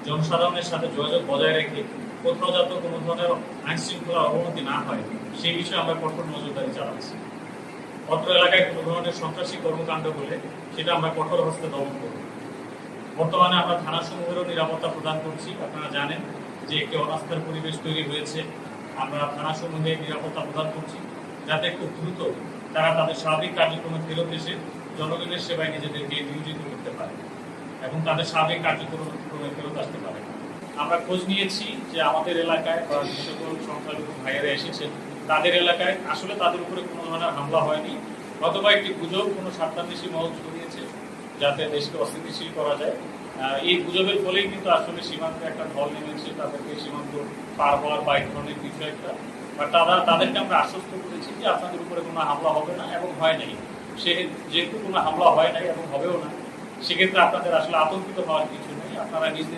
জনসাধারণের সাথে যোগাযোগ বজায় রেখে কোথাও যাতে কোনো ধরনের আইন শৃঙ্খলার অবনতি না হয় সেই বিষয়ে আমরা কঠোর নজরদারি চালাচ্ছি। অত্র এলাকায় কোনো ধরনের সন্ত্রাসী কর্মকাণ্ড হলে সেটা আমরা কঠোর হস্তে দমন করব। বর্তমানে আমরা থানাসমূহেরও নিরাপত্তা প্রদান করছি। আপনারা জানেন যে একটি অনাস্থার পরিবেশ তৈরি হয়েছে। আমরা থানাসমূহে নিরাপত্তা প্রদান করছি যাতে খুব দ্রুত তারা তাদের স্বাভাবিক কার্যক্রমে ফেরত এসে জনগণের সেবায় নিজেদেরকে নিয়োজিত করতে পারে এবং তাদের স্বাভাবিক কার্যক্রমে ফেরত আসতে পারে। আমরা খোঁজ নিয়েছি যে আমাদের এলাকায় বা যে সকল সংখ্যালঘু ভাইয়েরা এসেছেন তাদের এলাকায় আসলে তাদের উপরে কোনো ধরনের হামলা হয়নি, অথবা একটি গুজব কোনো স্বার্থান্বেষী মহল ছড়িয়েছে যাতে দেশকে অস্থিতিশীল করা যায়। এই গুজবের ফলেই কিন্তু আসলে সীমান্তে একটা ঢল নেমেছে, তাদেরকে সীমান্ত পার হওয়ার বা এই ধরনের কিছু একটা, বা তাদেরকে আমরা আশ্বস্ত করেছি যে আপনাদের উপরে কোনো হামলা হবে না এবং হয় নাই। যেহেতু কোনো হামলা হয় নাই এবং হবেও না, সেক্ষেত্রে আপনাদের আসলে আতঙ্কিত হওয়ার কিছু নেই। আপনারা নিজ